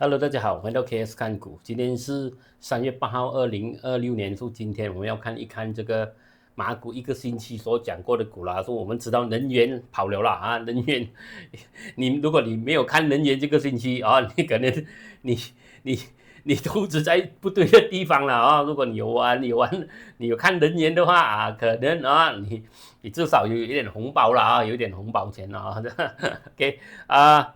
Hello，大家好，欢迎到 KS 看股。今天是3月8号，2026年。今天我们要看一看这个马股一个星期所讲过的股啦。我们知道能源跑了啦啊，能源，如果你没有看能源这个星期啊，你可能你你你投资在不对的地方了啊。如果你有看能源的话啊，可能啊你至少有一点红包了啊，有一点红包钱啊。OK 啊，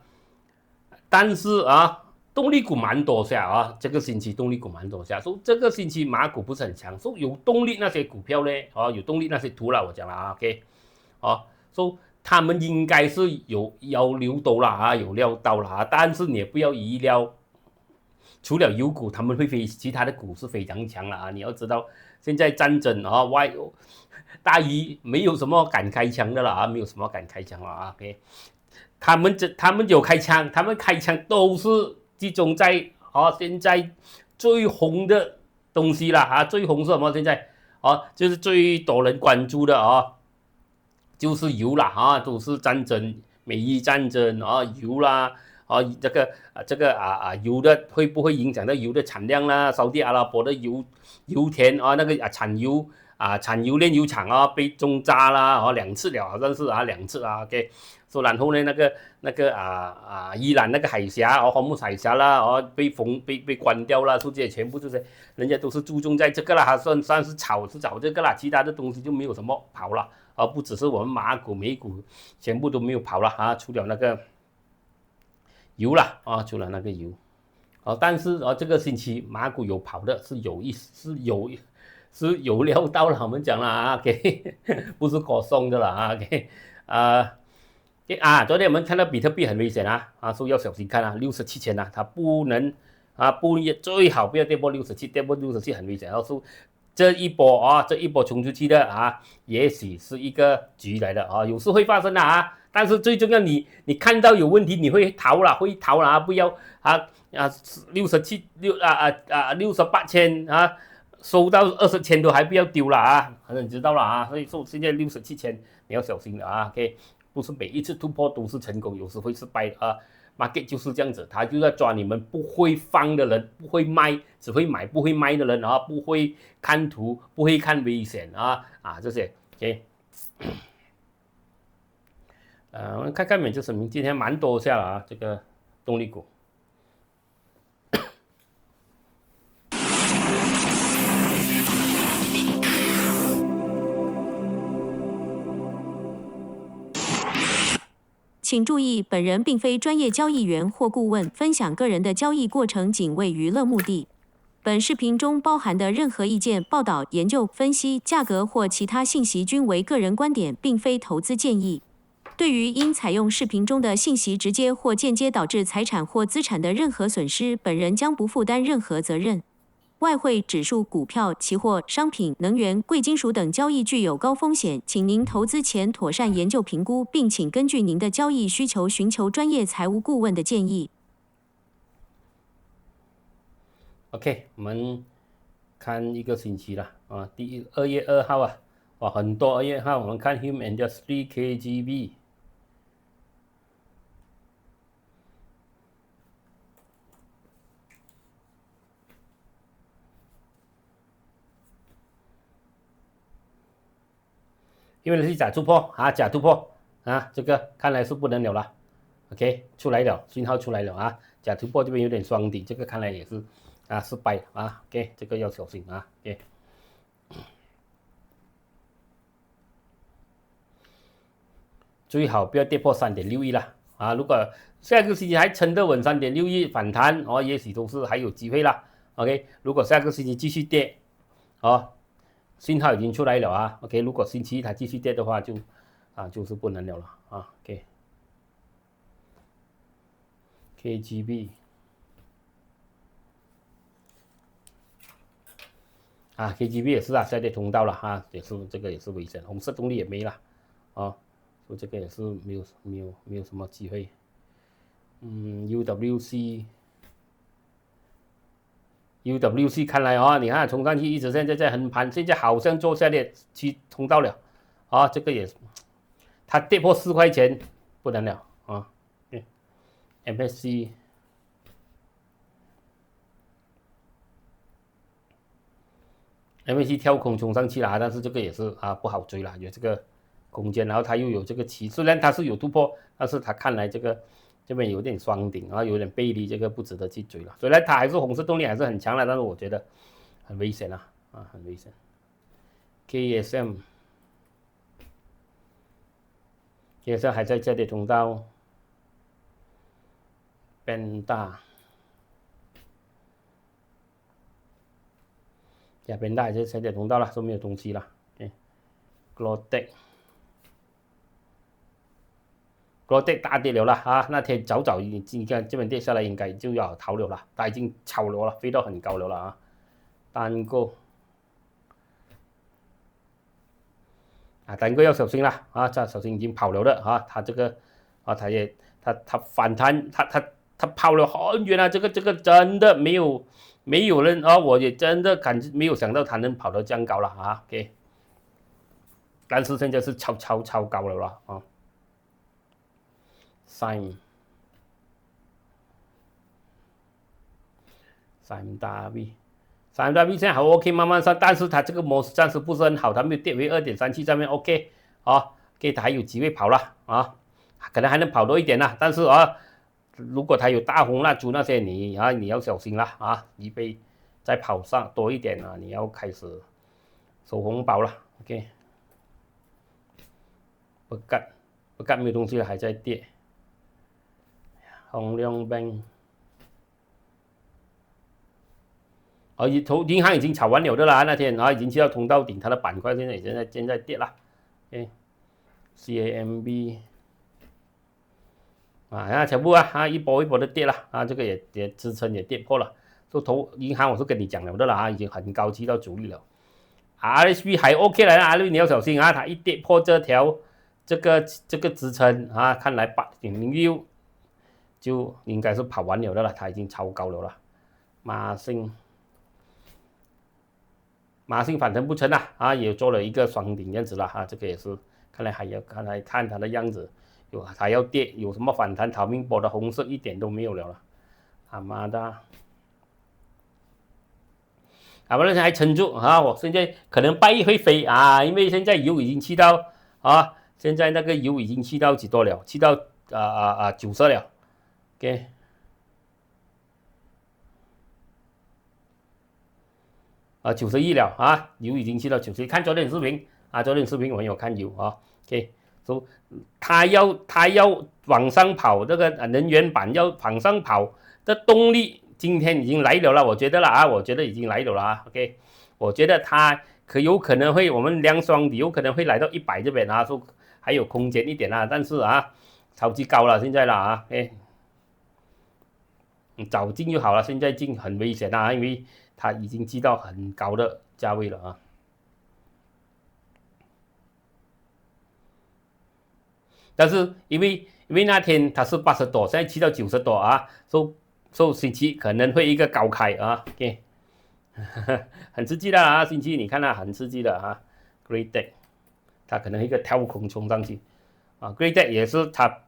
但是啊。动力股蛮多下啊，这个星期动力股蛮多下，这个星期马股不是很强，有动力那些股票呢，有动力那些图了，我讲了啊，OK，他们应该是有留到了啊，有料到了啊，但是你也不要预料，除了油股他们会飞，其他的股是非常强了啊，你要知道现在战争啊，大鱼没有什么敢开枪的了啊，没有什么敢开枪了啊，OK，他们有开枪，他们开枪都是。集中在现在最红的东西啦啊，最红是什么？现在就是最多人关注的就是油啦啊，都是战争，美伊战争啊，油啦这个油的会不会影响到油的产量啦？沙特阿拉伯的油田那个产油炼油厂被中炸啦2次了，好像是2次OK。然后呢，那个伊朗那个海峡荷木海峡啦被关掉了，这些全部就是人家都是注重在这个啦，还算是炒这个啦，其他的东西就没有什么跑了不只是我们马股美股全部都没有跑了除了那个油啦除了那个油但是这个星期马股有跑的是有料到了，我们讲了OK， 不是可送的了OK 昨天我们看到比特币很危险所以要小心看67千它不能最好不要跌破67，跌破67很危险。这一波冲出去的也许是一个局来的有时会发生的但是最重要你看到有问题你会逃了不要68千收到20千都还不要丢了你知道了所以说现在67千你要小心的OK。不是每一次突破都是成功，有时会失败market 就是这样子，他就在抓你们不会放的人，不会卖，只会买不会卖的人不会看图，不会看危险这些 OK。我们看看美国声明，今天蛮多下了这个动力股。请注意，本人并非专业交易员或顾问，分享个人的交易过程仅为娱乐目的。本视频中包含的任何意见、报道、研究、分析、价格或其他信息均为个人观点，并非投资建议。对于因采用视频中的信息直接或间接导致财产或资产的任何损失，本人将不负担任何责任。外汇、指数、股票、期货、商品、能源、贵金属等交易具有高风险，请您投资前妥善研究评估，并请根据您的交易需求寻求专业财务顾问的建议。OK， 我们看一个星期了2月2号很多2月2号，我们看 Human Industry KGB。因为是假突破假突破这个看来是不能了了 ，OK， 出来了，信号出来了假突破这边有点双底，这个看来也是失败OK， 这个要小心OK。最好不要跌破3.61了如果下个星期还撑得稳3.61反弹也许都是还有机会啦 OK。如果下个星期继续跌信号已经出来了OK， 如果星期一它继续跌的话就是不能了OK。KGB KGB 也是下跌通道了也是这个也是危险，红色动力也没了所以这个也是没有什么机会。UWC 看来你看冲上去一直现在在横盘，现在好像做下跌去通道了这个也它跌破4块钱不能了MSC ，MACD 跳空冲上去了，但是这个也是不好追了，有这个空间，然后它又有这个旗，虽然它是有突破，但是它看来这边有点双顶有点背离，这个不值得去追了。虽然它还是红色动力还是很强的，但是我觉得很危险很危险。KSM 还在这里通道，Penta Penta 还在这里通道了，都没有东西了。Glotec 大跌了那天早你看这边跌下来，应该就要逃了了，它已经超了，飞到很高了单个单个要小心了这小心已经跑了的它这个它反弹，它跑了很远这个真的没有人我也真的没有想到它能跑到这样高了OK， 但是现在是超高了Sime Darby 现在还 OK， 慢慢上，但是它这个模式暂时不是很好，它没有跌回 2.37 上面 OK OK， 它还有机会跑了可能还能跑多一点但是如果它有大红蜡烛那些你要小心了预备再跑上多一点你要开始收红包了 OK， 不干没有东西了，还在跌。洪亮兵银行已经炒完了的啦，那天已经去到通道顶，它的板块现在跌了。CAMB 全部一波一波的跌了这个也支撑也跌破了。银行我是跟你讲了的啦已经很高去到主力了。RSB 还 OK 了，RSB 你要小心它一跌破这条这个支撑看来8.06就应该是跑完了的了，它已经超高了马信反弹不成也做了一个双顶样子了这个也是看来看它的样子它要跌，有什么反弹？逃命波的红色一点都没有了妈的不然还撑住我现在可能拜一会飞因为现在油已经去到现在那个油已经去到几多了？去到90了 ，OK。91了油已经去到91，看昨天视频昨天视频我们有看油OK， 它要往上跑，这个能源板要往上跑的动力，今天已经来了我觉得我觉得已经来了OK， 我觉得它有可能会我们量双底有可能会来到100这边说还有空间一点但是超级高了现在了OK， 早进就好了，现在进很危险因为它已经去到很高的价位了但是因为那天它是80多，现在去到90多星期可能会一个高开OK， 很刺激的星期你看很刺激的Great， 它可能一个跳空冲上去Great 也是它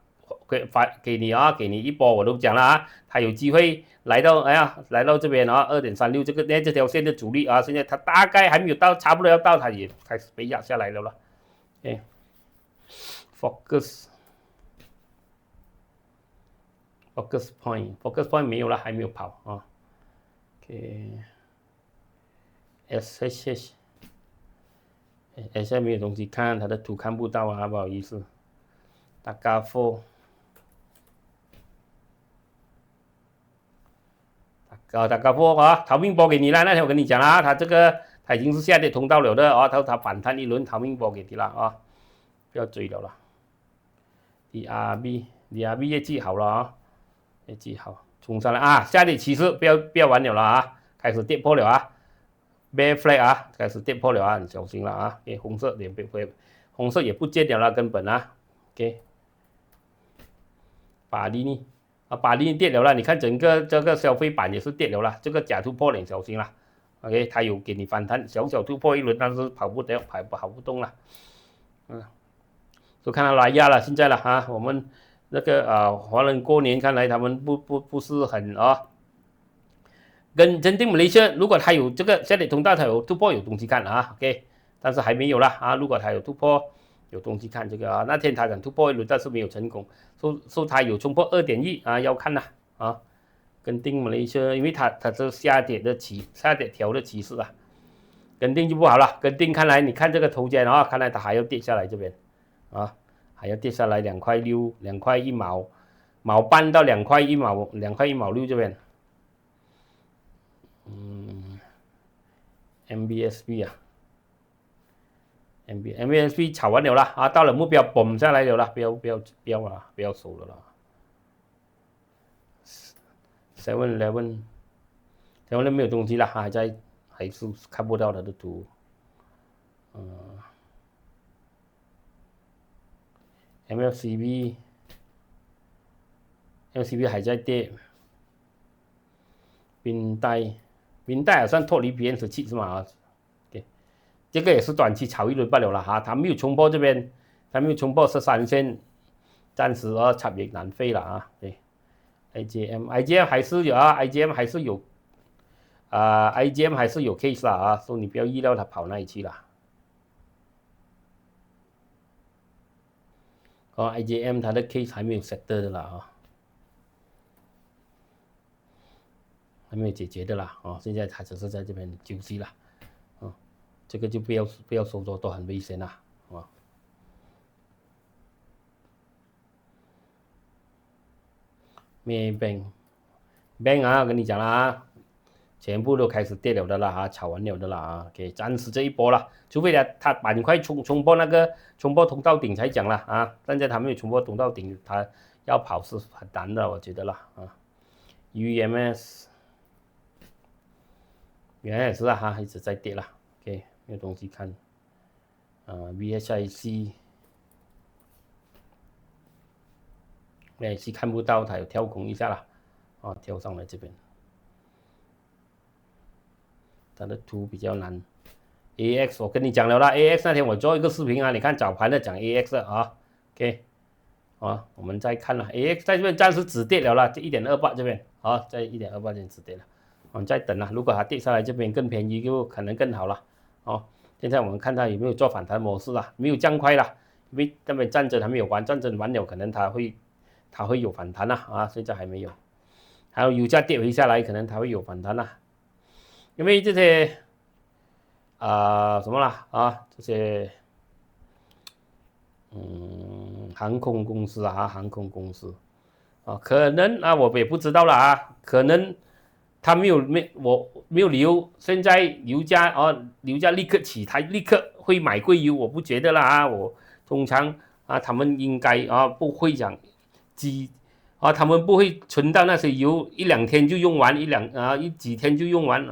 给你一波，我都讲了它有机会来到这边2.36这条线的阻力现在它大概还没有到，差不多要到，它也开始被压下来了OK， Focus Point 没有了，还没有跑OK， SHH 没有东西看，它的图看不到不好意思。大家4逃命波给你了，那天我跟你讲了它已经是下跌通道了的它反弹一轮逃命波给你了不要追了DRB 业绩好了业绩好，冲上来下跌趋势不要玩了开始跌破了Bear flag 开始跌破了你小心了红色也红色也不见了根本OK， 巴黎跌了你看整个这个消费板也是跌了这个假突破你小心了 OK， 它有给你反弹小突破一轮，但是跑不动了都看到来压了现在了我们那个华人过年看来他们不是很跟真定马来西亚，如果它有这个下跌通道，它有突破，有东西看啊 ，OK， 但是还没有啦啊，如果它有突破，有东西看这个啊，那天它想突破一轮，但是没有成功，说它有冲破2.1啊，要看啦啊，跟定马来西亚，因为它是下跌调的趋势啊，跟定就不好了，跟定看来你看这个头肩啊，看来它还要跌下来这边啊，还要跌下来2块6， 2块1毛半到2块1毛，2块1毛6这边。MBSB 啊，MBSB 炒完了啦啊，到了目标崩下来了啦，不要收了啦。7-Eleven 没有东西啦，还是看不到它的图。MLCB 还在跌。冰袋好像脱离 BN17是嘛？对，这个也是短期炒一轮罢了啦哈，它没有冲破这边，它没有冲破13线，暂时插也难飞了啊。对 ，IGM 还是有啊 ，IGM 还是有，IGM 还是有 case 啦啊，所以你不要预料它跑那里去了。IGM 它的 case 还没有 settle 的啦啊。还没有解决的啦，现在它只是在这边休息了，这个就不要收多，都很危险啦，Maybank 啊，跟你讲了啊，全部都开始跌了的啦啊，炒完了的啦啊，给暂时这一波了，除非它板块冲破通道顶才讲了啊，现在它没有冲破通道顶，它要跑是很难的，我觉得啦啊 ，UMS。原来也是啊哈，一直在跌了 ，OK， 没有东西看。VHIC 看不到，它有跳空一下啦，跳上来这边，它的图比较难。AX 我跟你讲了啦 ，AX 那天我做一个视频啊，你看早盘的讲 AX 的啊 ，OK， 我们再看了 ，AX 在这边暂时止跌了啦，这1.28这边在1.28这边止跌了。我们再等啦，如果它跌下来这边更便宜，就可能更好了。现在我们看它有没有做反弹模式啦，没有降快啦，因为那边战争还没有完，战争完了可能它会有反弹啦现在还没有。还有油价跌回下来，可能它会有反弹啦，因为这些什么啦这些航空公司可能我也不知道啦可能。他没有理由，现在油价立刻起，他立刻会买贵油，我不觉得啦我通常他们应该不会讲他们不会存到那些油1-2天就用完，几天就用完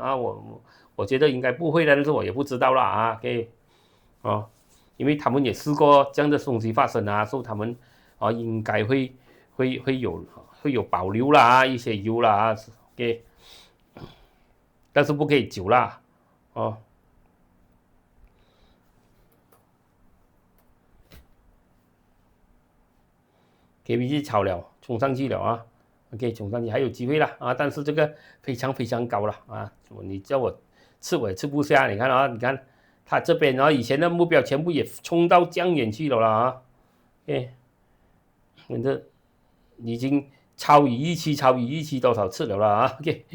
我觉得应该不会的，但是我也不知道啦OK 因为他们也试过这样的东西发生所以他们应该会有保留啦一些油啦OK。但是不可以久啦，KBG 炒了，冲上去了OK， 冲上去还有机会啦但是这个非常非常高了你叫我吃我也吃不下，你看你看它这边以前的目标全部也冲到这样远去了啦OK， 反正已经超于预期多少次了啦OK，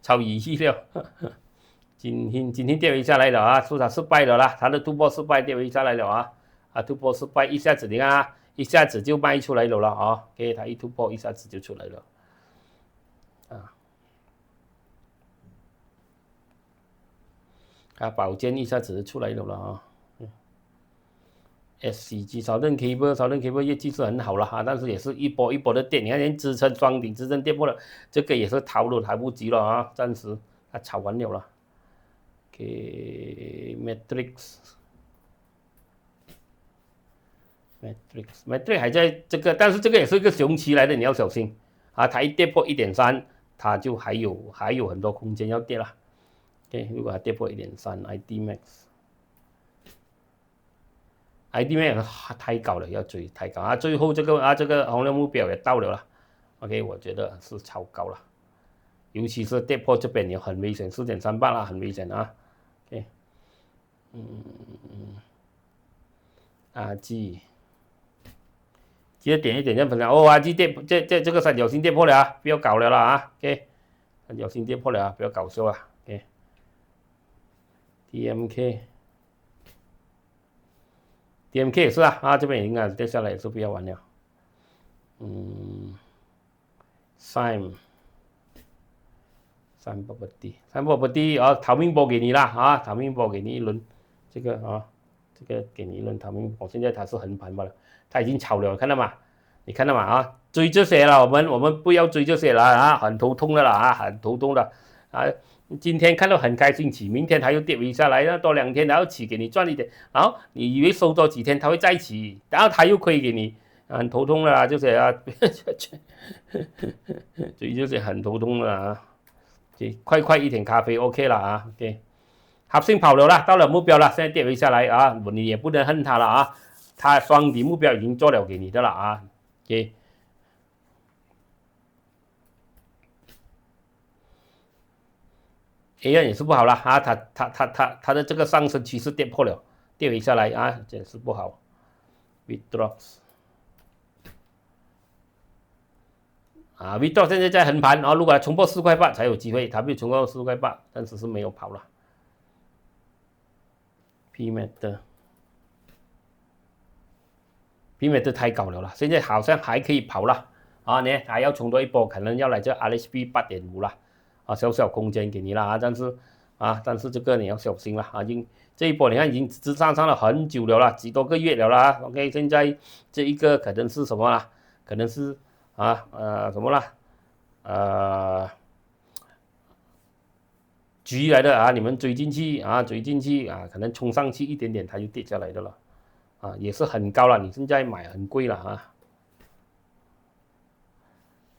超于预期了。今天跌回下来了说它失败了啦，它的突破失败跌回下来了突破失败一下子你看一下子就卖出来了OK， 它一突破一下子就出来了宝剑一下子就出来了SCG 少量 cable 业绩是很好了但是也是一波一波的跌，你看连支撑双顶支撑跌破了，这个也是逃都来不及了暂时它炒完了Matrix 还在这个，但是这个也是一个熊期来的，你要小心它一跌破1.3，它就还有很多空间要跌了。OK， 如果它跌破1.3 ，IDMax 太高了，要追太高最后这个红量目标也到了OK， 我觉得是超高了，尤其是跌破这边也很危险，4.38啦，很危险啊。OK， RG， 记得点一点赞分享哦。RG 跌这个三角形跌破了啊，不要搞了啦啊。OK， 三角形跌破了啊，不要搞笑啊。OK，DMK 也是啊，这边应该跌下来也是不要玩了。Sime property 啊，逃命波给你啦啊，逃命波给你一轮，这个啊，这个给你一轮逃命波，现在它是横盘罢了，它已经炒了，看到吗？你看到吗？啊，追这些了，我们不要追这些了啊，很头痛的了啊，很头痛的啊。今天看到很开心起，明天它又跌回下来，那多2天它要起给你赚一点，然后你以为收多几天它会再起，然后它又亏给你，很头痛的啦，就是啊，追这些很头痛的啊。快一点咖啡 OK 了啊 ，OK， 合性跑了啦，到了目标了，现在跌回下来啊，你也不能恨它了啊，它双底目标已经做了给你的了啊 ，OK。AN 也是不好了啊，它的这个上升趋势跌破了，跌回下来啊，这是不好。Vitrox 啊 ，Vitrox 现在在横盘啊，如果它冲破4块8才有机会，它没有冲破4块8，但是没有跑了。PMAT 太高了啦，现在好像还可以跑了啊，呢还要冲多一波，可能要来这 RSP 8.5了啊，小空间给你了啊，但是这个你要小心了啊，这一波你看已经上了很久了啦，几多个月了啦 ，OK， 现在这一个可能是什么啦？可能是什么啦？局来的啊，你们追进去啊，可能冲上去一点点它就跌下来的了。啊，也是很高了，你现在买很贵了啊。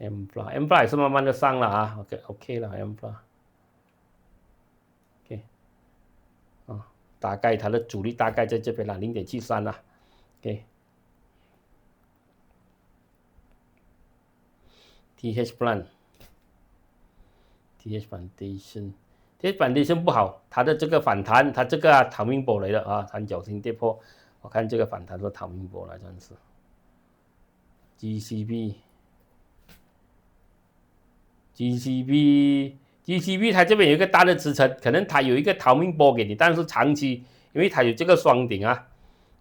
Empla 也是慢慢的上了啊 ，OK 了 Empla，OK， 啊，大概它的主力大概在这边了，0.73了 ，OK。TH Foundation 不好，它的这个反弹，它这个逃命波来的啊，三角形跌破，我看这个反弹是逃命波了，真是。GCB 它这边有一个大的支撑，可能它有一个逃命波给你，但是长期因为它有这个双顶啊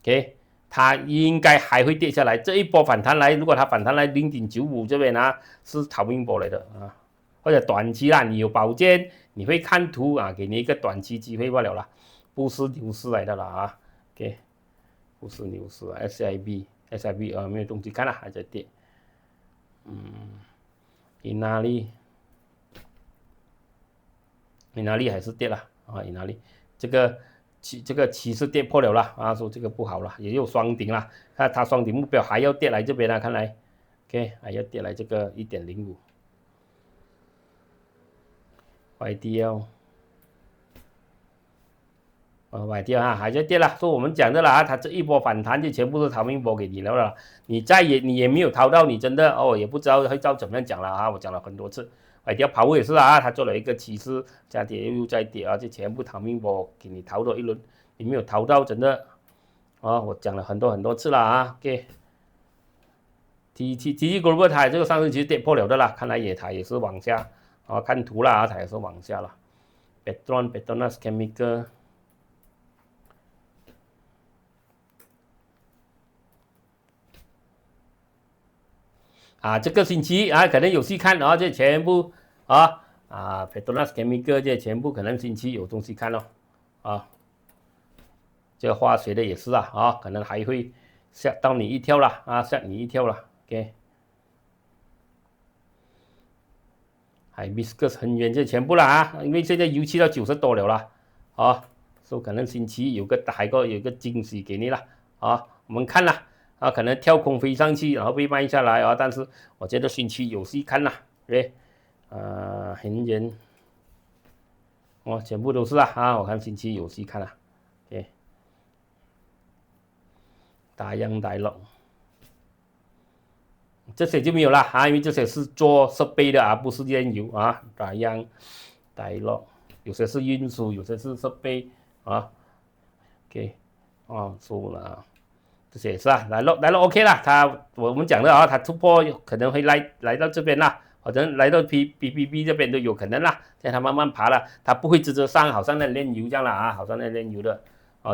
，OK， 它应该还会跌下来。这一波反弹来，如果它反弹来0.95这边啊，是逃命波来的啊，或者短期啦，你有保荐，你会看图啊，给你一个短期机会罢了啦，不是牛市来的啦啊 ，OK， 不是牛市啊 ，SIB 没有东西看了，还在跌，Inari 还是跌了啊 ，Inari 这个趋势跌破了啦啊，说这个不好了，也有双顶啦，它双顶目标还要跌来这边了，看来 ，OK 还要跌来这个 1.05。YDL YDL 啊还在跌了，说我们讲的啦，它这一波反弹就全部是逃命波给你了啦，你也没有逃到，你真的也不知道会照怎么样讲了啊，我讲了很多次。YDL 跑步也是啊，它做了一个趋势加跌又再跌啊，就全部逃命波给你逃多一轮，你没有逃到真的啊，我讲了很多次了啊 ，OK。TG Global 它这个上升其实跌破了的啦，看来它也是往下啊，看图啦，它也是往下了。Petronas Chemical 啊，这个星期啊可能有戏看啊，这全部Petronas Chemical 这全部可能星期有东西看了啊，这个化学的也是啊，可能还会吓到你一跳了啊，吓你一跳了 ，OK。Hibiscus 很远这全部了啊，因为现在油气到90多了啦，啊，说可能星期有个惊喜给你了啊，我们看了啊，可能跳空飞上去，然后被卖下来啊，但是我觉得星期有戏看了，对，很远，全部都是啊，我看星期有戏看了，对，大洋大陆这些就没有了啊，因为这些是做设备的啊，不是炼油啊，打样、带落，有些是运输，有些是设备啊。OK， 输了，这些是啊，来了 OK 了，我们讲的啊，它突破可能会来到这边啦，或者来到 PPB 这边都有可能啦，现在它慢慢爬了，它不会直接上，好像那炼油这样了啊，好像那炼油的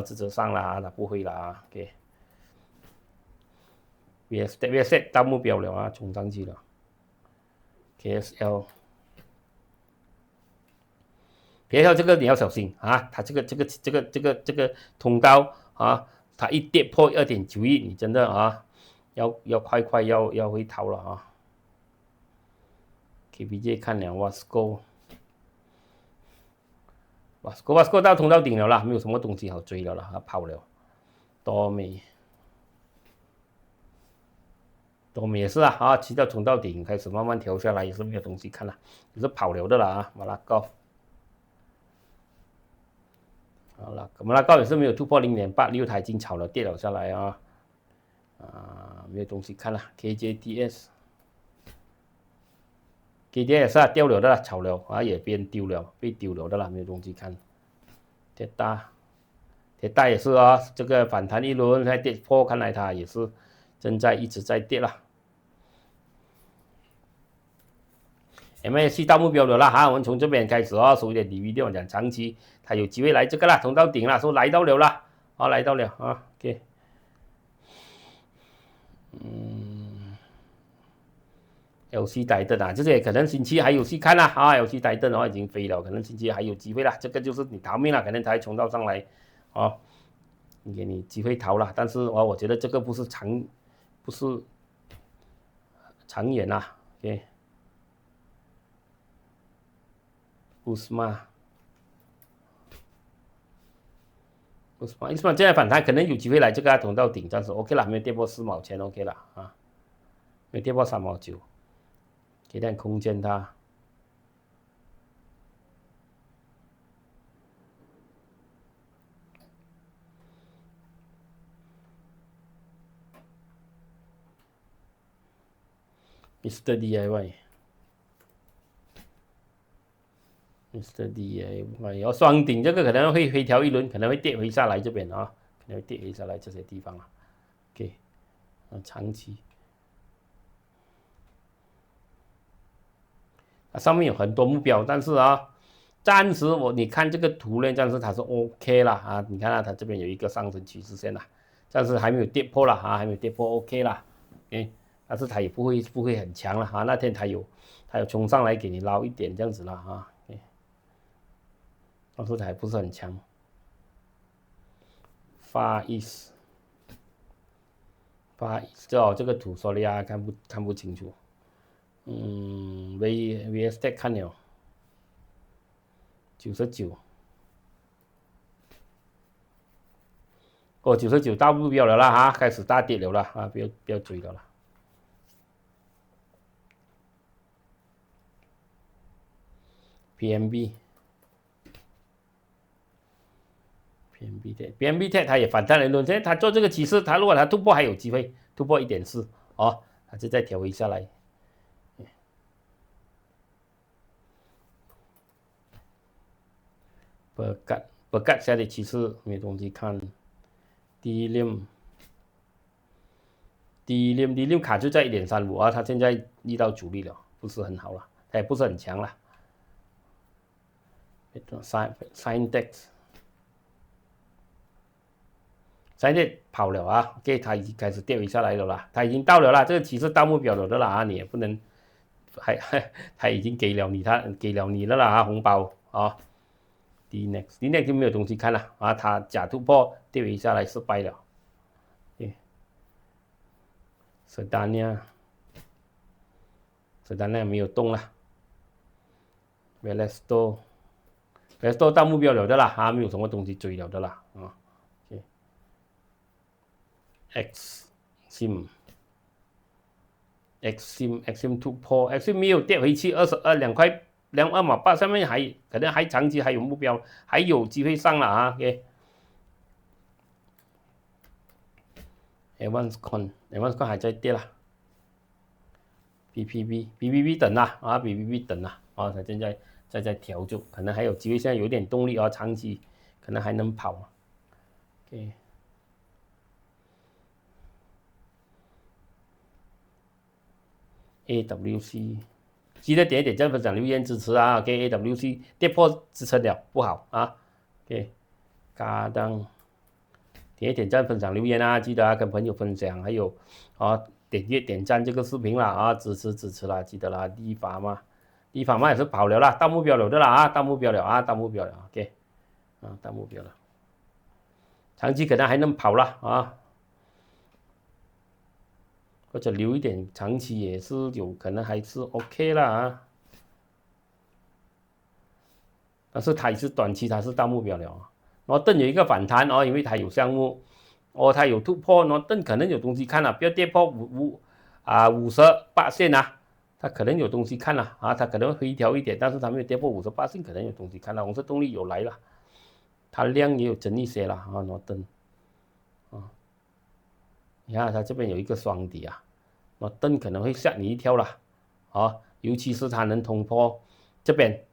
直接上了啊，它不会了啊 ，OK。VST 到目标了啊，冲上去了。KSL 这个你要小心啊，它这个通道啊，它一跌破2.91，你真的啊，要快要回逃了啊。KPJ 看了 Wasco 到通道顶了啦，没有什么东西好追了啦，它跑了。多美也是啊，骑到通道顶开始慢慢调下来，也是没有东西看了，也是跑了的啦啊，马拉高。好了，马拉高也是没有突破0.86，它已经炒了跌了下来啊，没有东西看了。KJDS 啊掉了的啦，炒了啊也被丢了的啦，没有东西看。铁大也是啊，这个反弹一轮才跌破，看来它也是一直在跌了。MACD 到目标了啦哈，我们从这边开始收一点 DVD， 我讲长期它有机会来这个啦，冲到顶了，说来到了啦，来到了啊 ，OK。LC 带灯啊，这些可能星期还有戏看啦，LC 带灯已经飞了，可能星期还有机会啦，这个就是你逃命了，可能才冲到上来给你机会逃了，但是我觉得这个不是长远啦 ，OK。乌斯玛现在反弹可能有机会来这个冲到顶，但是 OK 了，没有跌破4毛钱 OK 了啊，没有跌破3毛9，给点空间它。Mr. DIY 双顶这个可能会回调一轮，可能会跌回下来这边啊，可能会跌回下来这些地方啊。OK， 长期，上面有很多目标，但是暂时你看这个图呢，暂时它是 OK 啦啊，你看它这边有一个上升趋势线啦，暂时还没有跌破啦还没有跌破 OK 啦，OK， 但是它也不会很强了那天它有冲上来给你捞一点这样子啦OK， 但是它还不是很强。Far East 这个图说的看不清楚。VST 看了99， 99到目标了啦开始大跌了啦不要追了啦。PMB Tech 它也反弹了一轮，现在它做这个趋势，如果它突破还有机会突破1.4它就再调回下来。Berkat 下的趋势没东西看。低量卡就在1.35它现在遇到阻力了，不是很好了，它也不是很强了。Sindex 跑了OK， 它已经开始跌回下来了啦，它已经到了啦，这个趋势到目标了的啦你也不能它已经给了你了啦红包DNEX 就没有东西看了它假突破跌回下来失败了。Sedania 没有动了。Velesto 到目标了的啦没有什么东西追了的啦Exim 突破 ，Exim 没有跌回去22块2毛8，上面可能还长期还有目标，还有机会上了OK。Advanced Con 还在跌啦，BBB 等啦啊，BBB 等啦啊，它现在在调整，可能还有机会，现在有点动力啊，长期可能还能跑。OK。AWC， 记得点一点赞、分享、留言支持啊。OK，AWC 跌破支撑了，不好啊。OK， 嘎当，点一点赞、分享、留言啊，记得啊，跟朋友分享，还有啊，点阅、点赞这个视频啦啊，支持啦，记得啦。立法嘛也是跑了啦，到目标了的啦啊，到目标了啊，到目标了。OK， 啊，到目标了，长期可能还能跑啦啊。或者留一点，长期也是有可能还是 OK 啦啊，但是它也是短期它是到目标了啊。然后盾有一个反弹哦，因为它有项目哦，它有突破，然后盾可能有东西看了，不要跌破58线啊，它可能有东西看了啊，它可能回调一点，但是它没有跌破58线，可能有东西看了，红色动力有来了，它量也有增一些了啊，然后盾啊，你看它这边有一个双底啊。盾可能会吓你一跳啦，啊，尤其是它能突破这边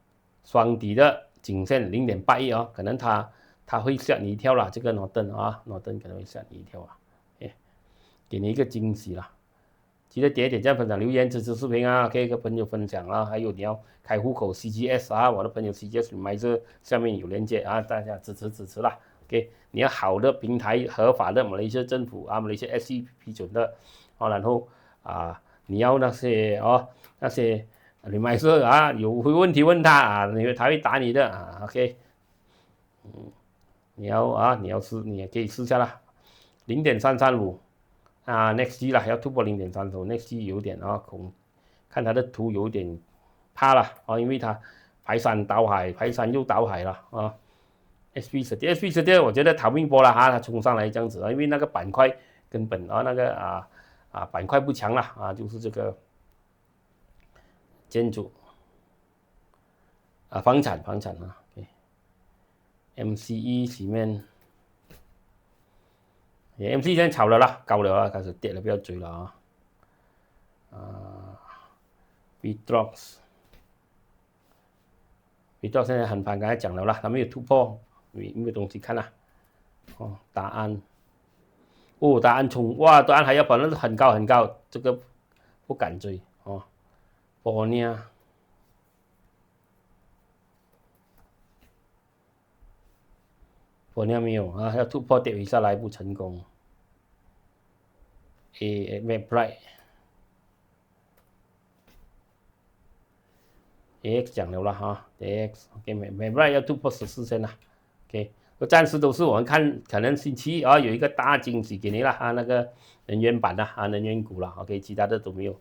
双底的颈线0.81哦，可能它会吓你一跳啦，这个盾啊，盾可能会吓你一跳啊，给你一个惊喜啦，记得点一点赞、分享、留言支持视频啊，可以跟朋友分享啊，还有你要开户口 CGS 啊，我的朋友 CGS 买这下面有链接啊，大家支持啦。OK， 你要好的平台，合法的马来西亚政府啊，马来西亚 SC 批准的啊，然后。你要那些你买车啊，有问题问他啊，他会打你的啊。OK， 你要试，你也可以试下啦。0.335啊 ，Next G 啦，要突破0.35 ，Next G 有点啊看它的图有点怕了啊，因为它排山倒海，排山又倒海了啊。SP10 我觉得逃命波了哈，它冲上来这样子啊，因为那个板块根本那个板块不强了啊，就是这个建筑房产啊 ，MCE 里面，MC 现在炒了啦，高了啊，开始跌了，不要追了啊。Bitrox 现在很盘，刚才讲了啦，它没有突破，没有东西看啦。答案。答案冲哇，答案还要保证很高，这个不敢追哦。波尼亚没有啊，要突破跌下来不成功。Medbright AX 讲了啦哈 ，AX OK Medbright 要突破14线啦 ，OK。暂时都是我们看，可能星期一有一个大惊喜给你了啊，那个能源板的能源股了 ，OK， 其他的都没有，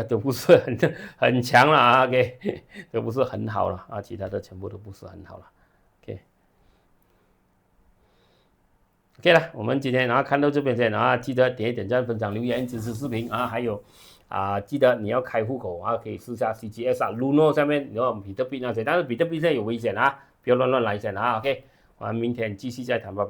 都不是很强了啊 ，OK， 都不是很好了啊，其他的全部都不是很好了 ，OK 了，我们今天看到这边先记得点一点赞、分享、留言支持视频还有记得你要开户口可以试下 CGS Luno 下面有比特币那些，但是比特币现在有危险不要乱来先OK。我们明天继续再谈，拜拜。